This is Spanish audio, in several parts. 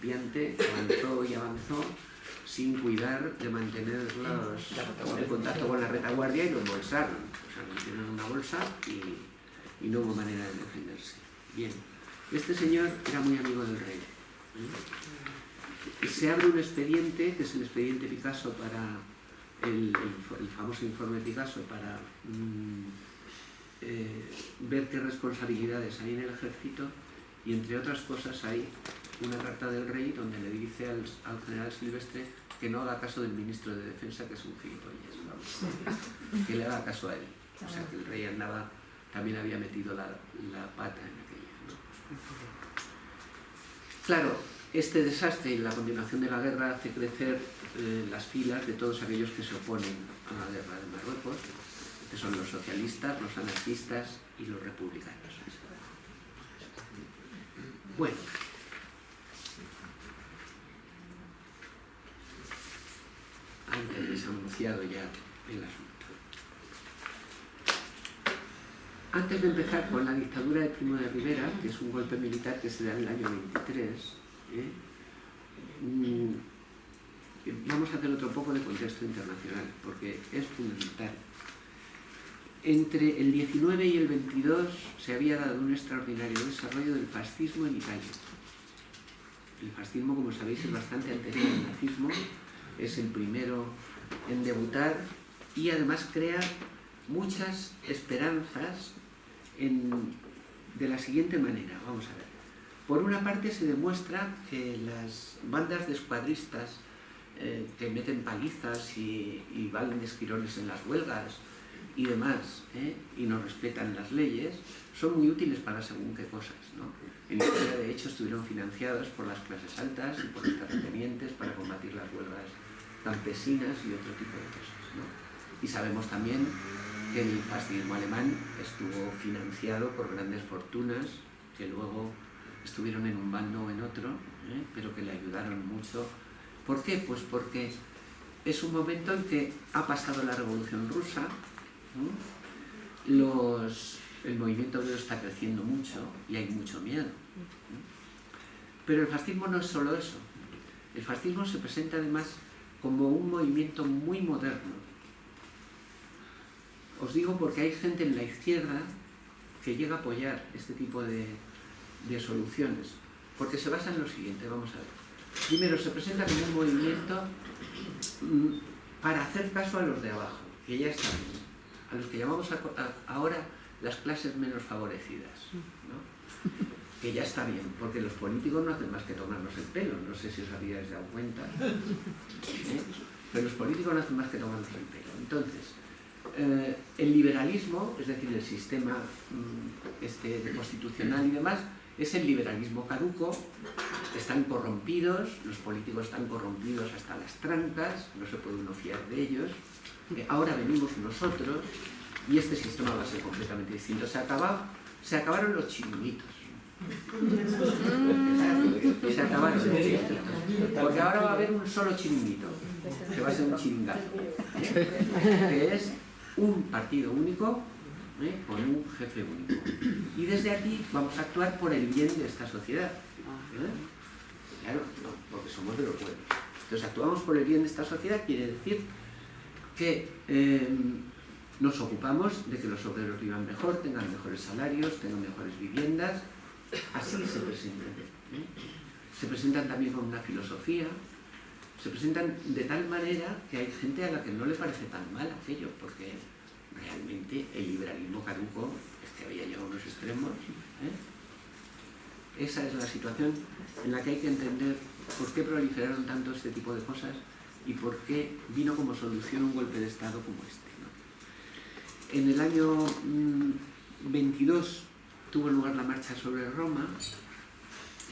principiante avanzó y avanzó sin cuidar de mantener el contacto con la retaguardia y lo embolsaron. O sea, lo metieron en una bolsa y no hubo manera de defenderse. Bien, este señor era muy amigo del rey. Se abre un expediente, que es el expediente Picasso para el famoso informe Picasso, para ver qué responsabilidades hay en el ejército, y entre otras cosas hay una carta del rey donde le dice al general Silvestre que no haga caso del ministro de Defensa, que es un gilipollas, vamos, que le haga caso a él. O sea, que el rey también había metido la pata en aquello, ¿no? Claro, este desastre y la continuación de la guerra hace crecer las filas de todos aquellos que se oponen a la guerra de Marruecos, que son los socialistas, los anarquistas y los republicanos. Bueno, antes les he anunciado ya el asunto. Antes de empezar con la dictadura de Primo de Rivera, que es un golpe militar que se da en el año 23, vamos a hacer otro poco de contexto internacional, porque es fundamental. Entre el 19 y el 22 se había dado un extraordinario desarrollo del fascismo en Italia. El fascismo, como sabéis, es bastante anterior al nazismo, es el primero en debutar y además crea muchas esperanzas de la siguiente manera. Vamos a ver. Por una parte se demuestra que las bandas de escuadristas que meten palizas y van de esquirones en las huelgas y demás, y no respetan las leyes, son muy útiles para según qué cosas, ¿no? En Italia, de hecho, estuvieron financiados por las clases altas y por los terratenientes para combatir las huelgas campesinas y otro tipo de cosas, ¿no? Y sabemos también que el fascismo alemán estuvo financiado por grandes fortunas que luego estuvieron en un bando o en otro, pero que le ayudaron mucho. ¿Por qué? Pues porque es un momento en que ha pasado la Revolución Rusa, el movimiento obrero está creciendo mucho y hay mucho miedo. Pero el fascismo no es solo eso. El fascismo se presenta además como un movimiento muy moderno. Os digo porque hay gente en la izquierda que llega a apoyar este tipo de soluciones, porque se basa en lo siguiente, vamos a ver. Primero, se presenta como un movimiento para hacer caso a los de abajo, que ya están, a los que llamamos ahora las clases menos favorecidas, ¿no? Que ya está bien, porque los políticos no hacen más que tomarnos el pelo, no sé si os habíais dado cuenta, pero los políticos no hacen más que tomarnos el pelo. Entonces, el liberalismo, es decir, el sistema constitucional y demás, es el liberalismo caduco, están corrompidos, los políticos están corrompidos hasta las trancas, no se puede uno fiar de ellos, ahora venimos nosotros y este sistema va a ser completamente distinto. Se acabaron los chiringuitos. Se acabaron los chiringuitos. Porque ahora va a haber un solo chiringuito, que va a ser un chiringazo, que es un partido único, con un jefe único. Y desde aquí vamos a actuar por el bien de esta sociedad. Claro, no, porque somos de los buenos. Entonces actuamos por el bien de esta sociedad, quiere decir que nos ocupamos de que los obreros vivan mejor, tengan mejores salarios, tengan mejores viviendas. Así se presentan. Se presentan también con una filosofía, se presentan de tal manera que hay gente a la que no le parece tan mal aquello, porque realmente el liberalismo caduco es que había llegado a unos extremos. Esa es la situación en la que hay que entender por qué proliferaron tanto este tipo de cosas y por qué vino como solución un golpe de Estado como este, ¿no? En el año 22 tuvo lugar la marcha sobre Roma,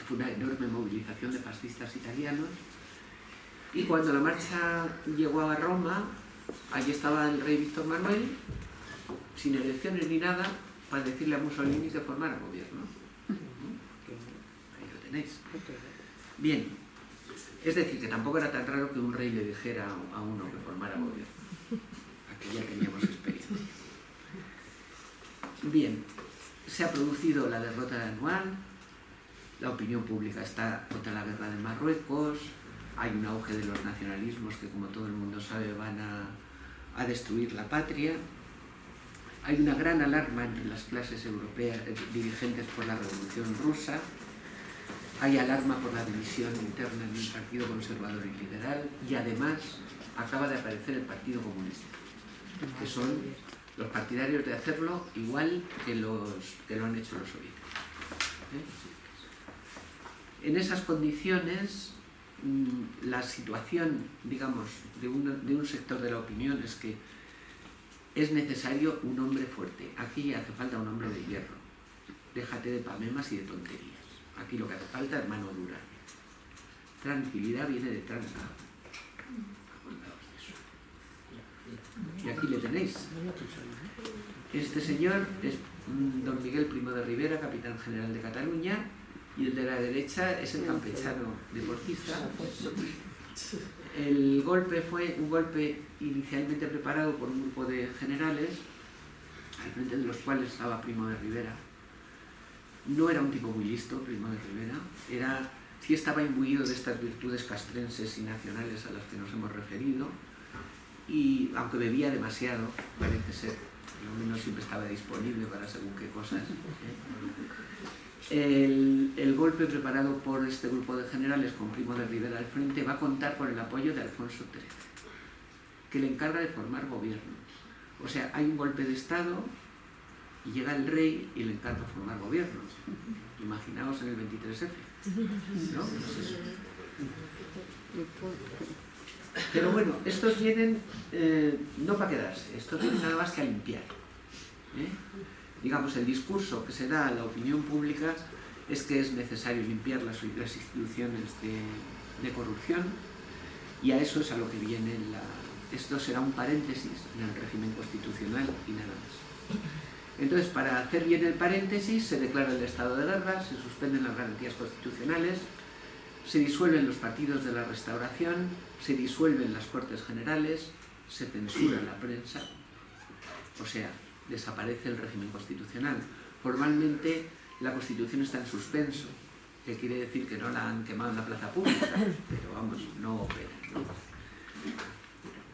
fue una enorme movilización de fascistas italianos, y cuando la marcha llegó a Roma, allí estaba el rey Víctor Manuel, sin elecciones ni nada, para decirle a Mussolini que formara gobierno. Ahí lo tenéis. Bien, es decir, que tampoco era tan raro que un rey le dijera a uno que formara gobierno. Aquí ya teníamos experiencia. Bien, se ha producido la derrota anual, la opinión pública está contra la guerra de Marruecos, hay un auge de los nacionalismos que, como todo el mundo sabe, van a destruir la patria. Hay una gran alarma entre las clases europeas dirigentes por la Revolución Rusa. Hay alarma por la división interna en el Partido Conservador y Liberal. Y además acaba de aparecer el Partido Comunista, que son los partidarios de hacerlo igual que lo han hecho los soviéticos. En esas condiciones, la situación, digamos, de un sector de la opinión es que es necesario un hombre fuerte. Aquí hace falta un hombre de hierro. Déjate de pamemas y de tonterías. Aquí lo que hace falta es mano dura. Tranquilidad viene de tranza. Acordaos de eso. Y aquí le tenéis. Este señor es don Miguel Primo de Rivera, capitán general de Cataluña, y el de la derecha es el campechano deportista. El golpe fue un golpe inicialmente preparado por un grupo de generales, al frente de los cuales estaba Primo de Rivera. No era un tipo muy listo, Primo de Rivera, sí estaba imbuido de estas virtudes castrenses y nacionales a las que nos hemos referido, y aunque bebía demasiado, parece ser, por lo menos siempre estaba disponible para según qué cosas. El golpe preparado por este grupo de generales con Primo de Rivera al frente va a contar con el apoyo de Alfonso XIII, que le encarga de formar gobierno. O sea, hay un golpe de Estado y llega el rey y le encarga formar gobierno. Imaginaos en el 23F, ¿no? Pues eso. Pero bueno, estos vienen no para quedarse, estos vienen nada más que a limpiar. Digamos, el discurso que se da a la opinión pública es que es necesario limpiar las instituciones de corrupción, y a eso es a lo que viene esto será un paréntesis en el régimen constitucional y nada más. Entonces, para hacer bien el paréntesis, se declara el estado de guerra, se suspenden las garantías constitucionales, se disuelven los partidos de la Restauración, se disuelven las Cortes Generales, se censura la prensa, o sea, desaparece el régimen constitucional. Formalmente la Constitución está en suspenso, que quiere decir que no la han quemado en la plaza pública, pero vamos, no opera, ¿no?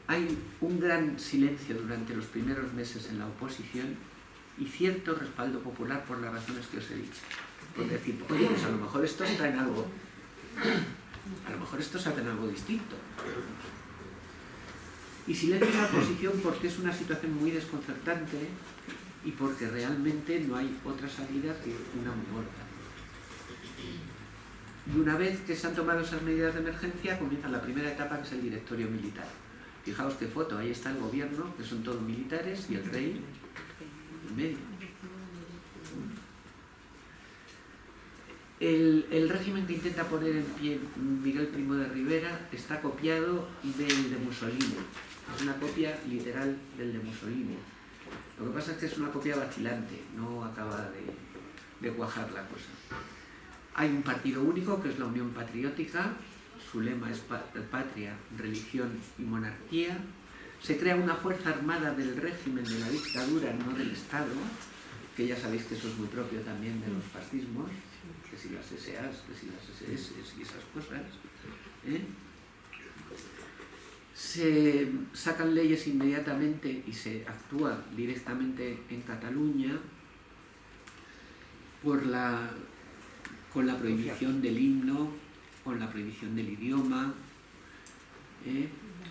Hay un gran silencio durante los primeros meses en la oposición y cierto respaldo popular por las razones que os he dicho. Por decir, oye, pues a lo mejor estos traen algo, a lo mejor estos hacen algo distinto. Y silencio en la oposición porque es una situación muy desconcertante y porque realmente no hay otra salida que una muerta. Y una vez que se han tomado esas medidas de emergencia, comienza la primera etapa, que es el directorio militar. Fijaos qué foto, ahí está el gobierno, que son todos militares, y el rey en medio. El régimen que intenta poner en pie Miguel Primo de Rivera está copiado del de Mussolini. Es una copia literal del de Mussolini. Lo que pasa es que es una copia vacilante, no acaba de cuajar la cosa. Hay un partido único, que es la Unión Patriótica, su lema es patria, religión y monarquía. Se crea una fuerza armada del régimen, de la dictadura, no del Estado, que ya sabéis que eso es muy propio también de los fascismos, que si las SAs, que si las SS y esas cosas. Se sacan leyes inmediatamente y se actúa directamente en Cataluña con la prohibición del himno, con la prohibición del idioma,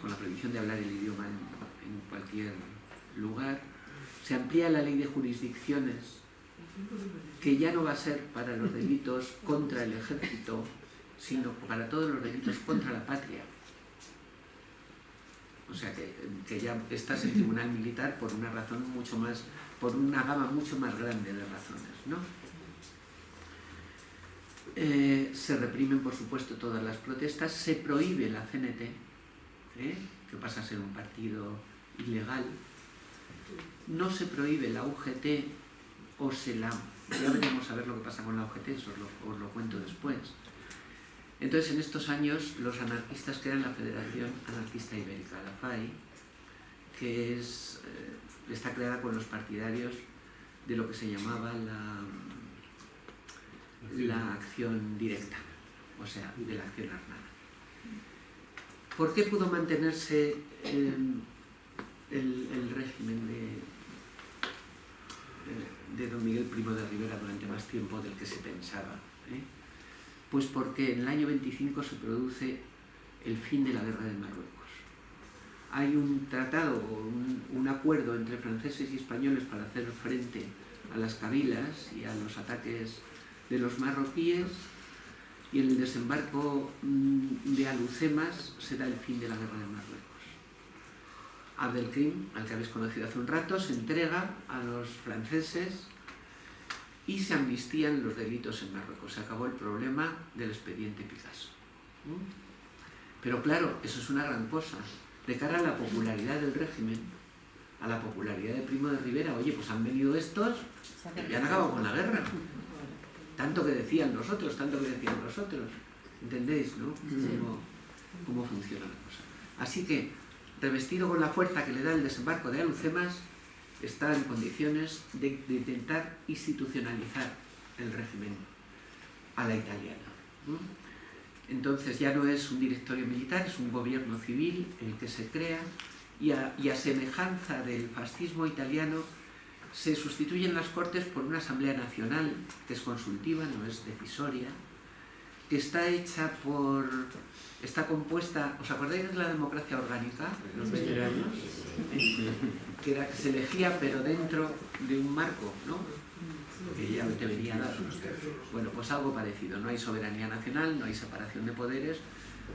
con la prohibición de hablar el idioma en cualquier lugar. Se amplía la ley de jurisdicciones, que ya no va a ser para los delitos contra el ejército, sino para todos los delitos contra la patria. O sea que ya estás en tribunal militar por una razón mucho más, por una gama mucho más grande de razones, ¿no? Se reprimen, por supuesto, todas las protestas, se prohíbe la CNT, que pasa a ser un partido ilegal, no se prohíbe la UGT, ya veremos a ver lo que pasa con la UGT, eso os lo cuento después. Entonces, en estos años, los anarquistas crean la Federación Anarquista Ibérica, la FAI, que está creada con los partidarios de lo que se llamaba la acción directa, o sea, de la acción armada. ¿Por qué pudo mantenerse el régimen de don Miguel Primo de Rivera durante más tiempo del que se pensaba? Pues porque en el año 25 se produce el fin de la guerra de Marruecos. Hay un tratado, un acuerdo entre franceses y españoles para hacer frente a las cabilas y a los ataques de los marroquíes, y en el desembarco de Alhucemas se da el fin de la guerra de Marruecos. Abdelkrim, al que habéis conocido hace un rato, se entrega a los franceses y se amnistían los delitos en Marruecos. Se acabó el problema del expediente Picasso. Pero claro, eso es una gran cosa. De cara a la popularidad del régimen, a la popularidad de Primo de Rivera, oye, pues han venido estos y han acabado con la guerra. Tanto que decían los otros, ¿entendéis, no? Cómo funciona la cosa. Así que, revestido con la fuerza que le da el desembarco de Alhucemas, está en condiciones de intentar institucionalizar el régimen a la italiana, ¿no? Entonces ya no es un directorio militar, es un gobierno civil el que se crea, y a semejanza del fascismo italiano, se sustituyen las Cortes por una Asamblea Nacional, que es consultiva, no es decisoria, que está compuesta, ¿os acordáis de la democracia orgánica, los veteranos? Que se elegía, pero dentro de un marco, ¿no? Que ya te venía dado. Bueno, pues algo parecido, no hay soberanía nacional, no hay separación de poderes,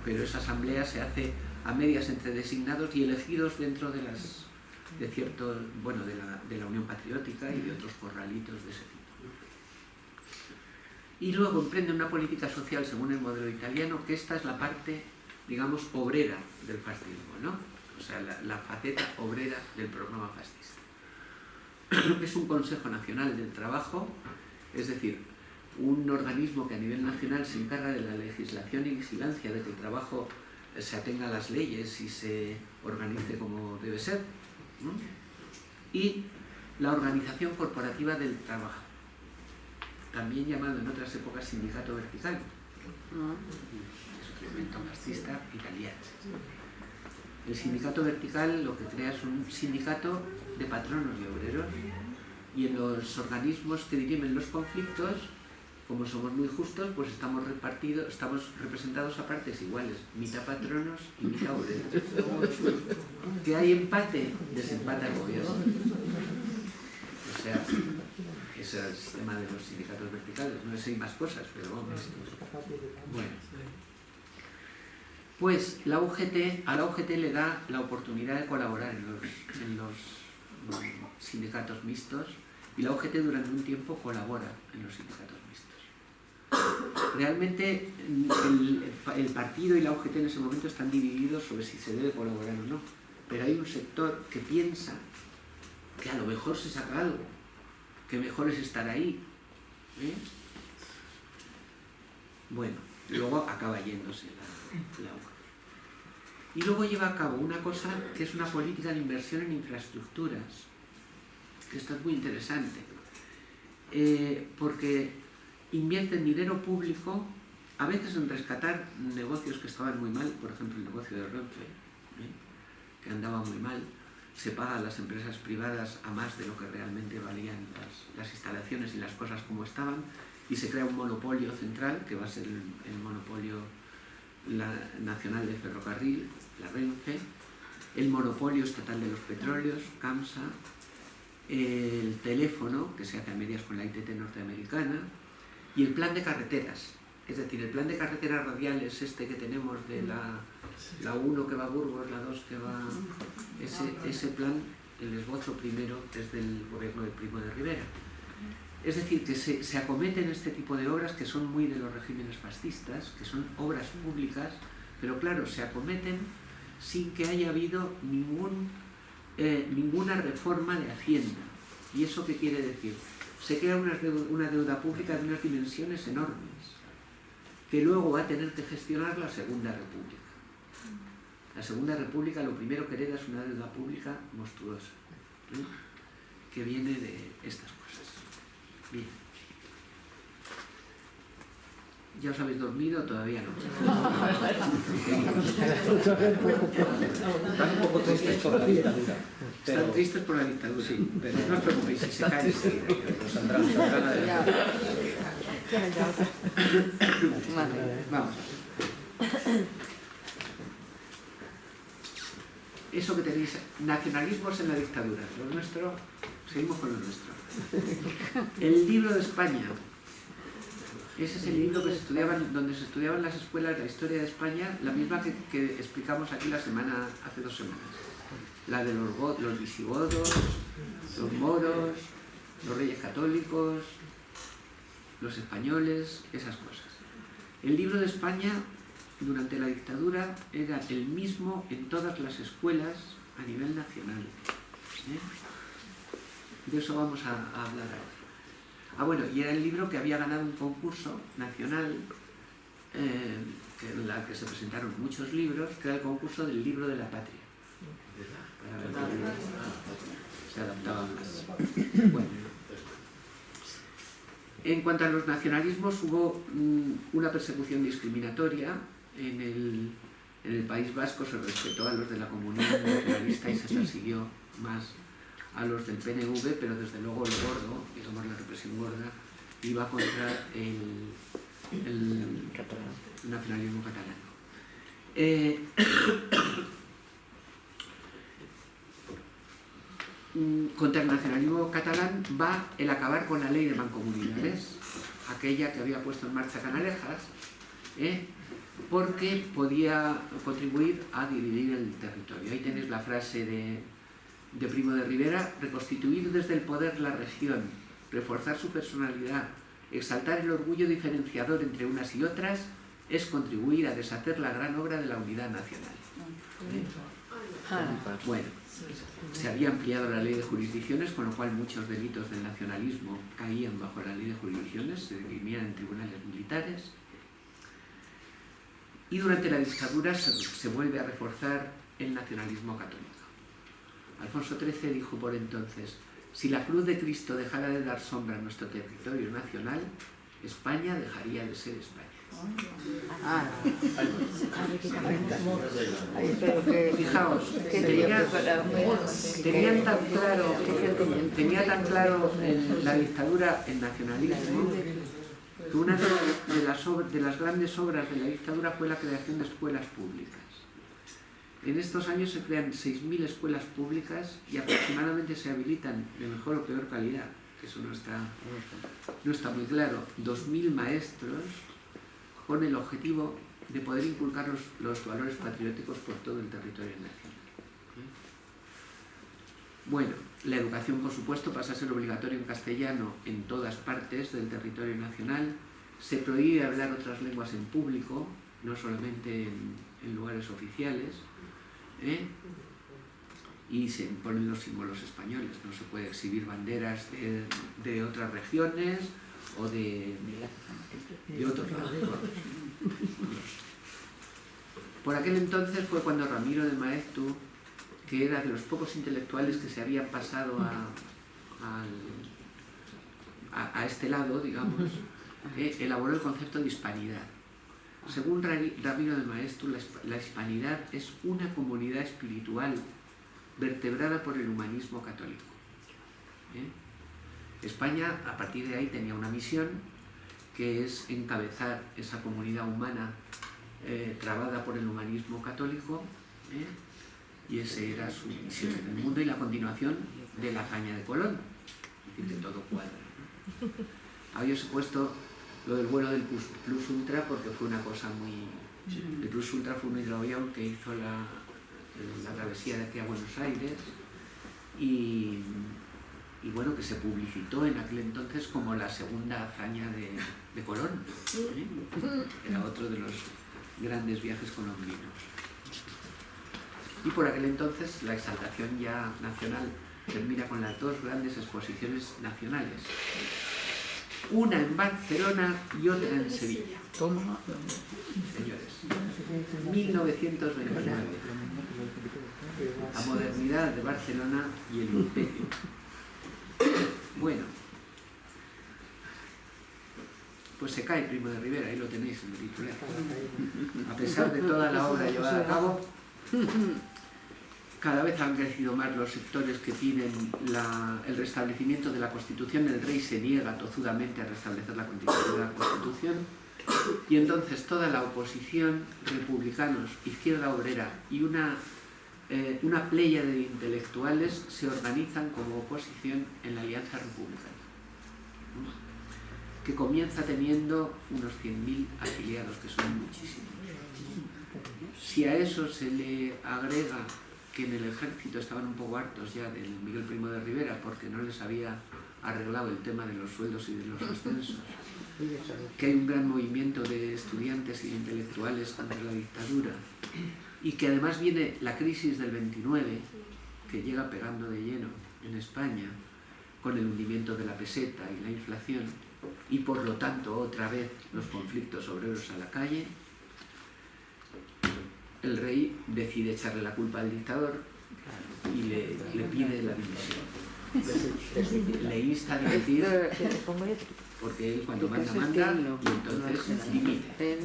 pero esa asamblea se hace a medias entre designados y elegidos dentro de la Unión Patriótica y de otros corralitos de ese tipo. Y luego emprende una política social según el modelo italiano, que esta es la parte, digamos, obrera del fascismo, ¿no? O sea, la faceta obrera del programa fascista. Es un Consejo Nacional del Trabajo, es decir, un organismo que a nivel nacional se encarga de la legislación y vigilancia de que el trabajo se atenga a las leyes y se organice como debe ser, ¿no? Y la organización corporativa del trabajo, también llamado en otras épocas sindicato vertical, es un elemento fascista italiano. El sindicato vertical lo que crea es un sindicato de patronos y obreros, y en los organismos que dirimen los conflictos, como somos muy justos, pues estamos representados a partes iguales, mitad patronos y mitad obreros. Que hay empate, desempata el gobierno. O sea, ese es el sistema de los sindicatos verticales, no sé, hay más cosas, pero vamos. Bueno. Pues a la UGT le da la oportunidad de colaborar en los sindicatos mixtos, y la UGT durante un tiempo colabora en los sindicatos mixtos. Realmente el partido y la UGT en ese momento están divididos sobre si se debe colaborar o no, pero hay un sector que piensa que a lo mejor se saca algo, que mejor es estar ahí. Bueno, luego acaba yéndose la UGT. Y luego lleva a cabo una cosa que es una política de inversión en infraestructuras, que esto es muy interesante, porque invierten dinero público, a veces en rescatar negocios que estaban muy mal, por ejemplo el negocio de Renfe, que andaba muy mal, se paga a las empresas privadas a más de lo que realmente valían las instalaciones y las cosas como estaban, y se crea un monopolio central, que va a ser el monopolio nacional de ferrocarril, la Renfe, el monopolio estatal de los petróleos, CAMSA, el teléfono, que se hace a medias con la ITT norteamericana, y el plan de carreteras. Es decir, el plan de carreteras radiales que tenemos de la 1 que va a Burgos, la 2 que va... Ese plan, el esbozo primero, es del gobierno de Primo de Rivera. Es decir, que se acometen este tipo de obras que son muy de los regímenes fascistas, que son obras públicas, pero claro, se acometen sin que haya habido ninguna reforma de Hacienda. ¿Y eso qué quiere decir? Se crea una deuda pública de unas dimensiones enormes, que luego va a tener que gestionar la Segunda República. La Segunda República lo primero que hereda es una deuda pública monstruosa, ¿no? Que viene de estas cosas. Bien. ¿Ya os habéis dormido o todavía no? Están un poco tristes por la dictadura. Están tristes por la dictadura. Sí, pero no os preocupéis, si se caen enseguida. saldrán adelante. Vamos. Eso que tenéis, nacionalismos en la dictadura. Lo nuestro, seguimos con lo nuestro. El libro de España. Ese es el libro que donde se estudiaban las escuelas la historia de España, la misma que explicamos aquí hace 2 semanas. La de los visigodos, los moros, los reyes católicos, los españoles, esas cosas. El libro de España durante la dictadura era el mismo en todas las escuelas a nivel nacional. De eso vamos a hablar ahora. Bueno, y era el libro que había ganado un concurso nacional en la que se presentaron muchos libros, que era el concurso del libro de la patria. Para ver cómo se adaptaba más. Bueno. En cuanto a los nacionalismos, hubo una persecución discriminatoria. En el País Vasco se respetó a los de la Comunidad Nacionalista y se persiguió más a los del PNV, pero desde luego el gordo, digamos la represión gorda, iba contra el nacionalismo catalán. Contra el nacionalismo catalán va el acabar con la ley de mancomunidades, aquella que había puesto en marcha Canalejas, porque podía contribuir a dividir el territorio. Ahí tenéis la frase de Primo de Rivera: reconstituir desde el poder la región, reforzar su personalidad, exaltar el orgullo diferenciador entre unas y otras, es contribuir a deshacer la gran obra de la unidad nacional. Bueno, se había ampliado la ley de jurisdicciones, con lo cual muchos delitos del nacionalismo caían bajo la ley de jurisdicciones, se dirimían en tribunales militares. Y durante la dictadura se vuelve a reforzar el nacionalismo católico. Alfonso XIII dijo por entonces: si la cruz de Cristo dejara de dar sombra a nuestro territorio nacional, España dejaría de ser España. Fijaos, tenía tan claro en la dictadura el nacionalismo que una de las grandes obras de la dictadura fue la creación de escuelas públicas. En estos años se crean 6.000 escuelas públicas y aproximadamente se habilitan de mejor o peor calidad, que eso no está muy claro, 2.000 maestros con el objetivo de poder inculcar los valores patrióticos por todo el territorio nacional. Bueno, la educación, por supuesto, pasa a ser obligatoria en castellano en todas partes del territorio nacional. Se prohíbe hablar otras lenguas en público, no solamente en lugares oficiales, y se imponen los símbolos españoles. No se puede exhibir banderas de otras regiones o de otros lados. Por aquel entonces fue cuando Ramiro de Maeztu, que era de los pocos intelectuales que se habían pasado a este lado, digamos, elaboró el concepto de hispanidad. Según Ramiro de Maeztu, la hispanidad es una comunidad espiritual vertebrada por el humanismo católico. España, a partir de ahí, tenía una misión, que es encabezar esa comunidad humana trabada por el humanismo católico, y esa era su misión en el mundo y la continuación de la hazaña de Colón. Es decir, que todo cuadra. Habíos puesto lo del vuelo del Plus Ultra porque fue una cosa muy... El Plus Ultra fue un hidroavión que hizo la travesía de aquí a Buenos Aires y bueno, que se publicitó en aquel entonces como la segunda hazaña de Colón. Era otro de los grandes viajes colombinos. Y por aquel entonces la exaltación ya nacional termina con las 2 grandes exposiciones nacionales. Una en Barcelona y otra en Sevilla. Señores, 1929. La modernidad de Barcelona y el imperio. Bueno, pues se cae Primo de Rivera, ahí lo tenéis en el titular. A pesar de toda la obra llevada a cabo, cada vez han crecido más los sectores que piden el restablecimiento de la Constitución. El rey se niega tozudamente a restablecer la Constitución, y entonces toda la oposición, republicanos, izquierda obrera y una pléyade de intelectuales se organizan como oposición en la Alianza Republicana, que comienza teniendo unos 100.000 afiliados, que son muchísimos. Si a eso se le agrega que en el ejército estaban un poco hartos ya del Miguel Primo de Rivera porque no les había arreglado el tema de los sueldos y de los ascensos, que hay un gran movimiento de estudiantes y de intelectuales contra la dictadura, y que además viene la crisis del 29, que llega pegando de lleno en España, con el hundimiento de la peseta y la inflación, y por lo tanto otra vez los conflictos obreros a la calle, el rey decide echarle la culpa al dictador y le pide la dimisión. Le insta a dimitir porque él cuando manda, y entonces dimite.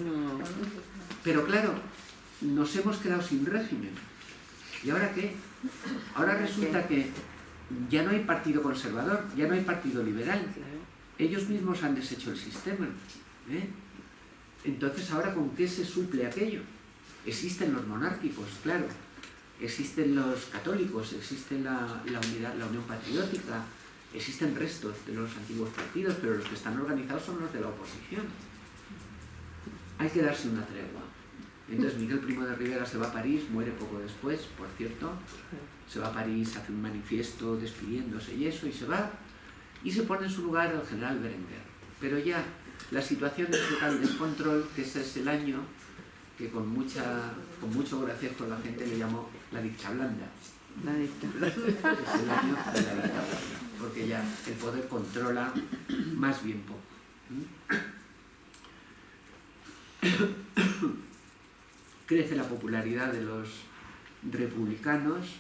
Pero claro, nos hemos quedado sin régimen. ¿Y ahora qué? Ahora resulta que ya no hay partido conservador, ya no hay partido liberal. Ellos mismos han deshecho el sistema. Entonces, ¿ahora con qué se suple aquello? Existen los monárquicos, claro. Existen los católicos, existe la unidad, la Unión Patriótica, existen restos de los antiguos partidos, pero los que están organizados son los de la oposición. Hay que darse una tregua. Entonces Miguel Primo de Rivera se va a París, muere poco después, por cierto. Se va a París, hace un manifiesto despidiéndose y eso, y se va, y se pone en su lugar el general Berenguer. Pero ya la situación es de tal descontrol que ese es el año que con mucho gracejo la gente le llamó la dictablanda. La dictadura. Es el año de la dictadura, porque ya el poder controla más bien poco. Crece la popularidad de los republicanos,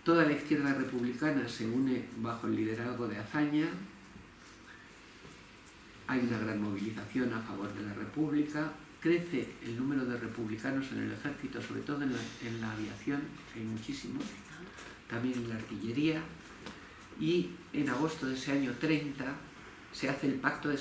toda la izquierda republicana se une bajo el liderazgo de Azaña, hay una gran movilización a favor de la República, crece el número de republicanos en el ejército, sobre todo en la aviación, hay muchísimos, también en la artillería, y en agosto de ese año 30 se hace el Pacto de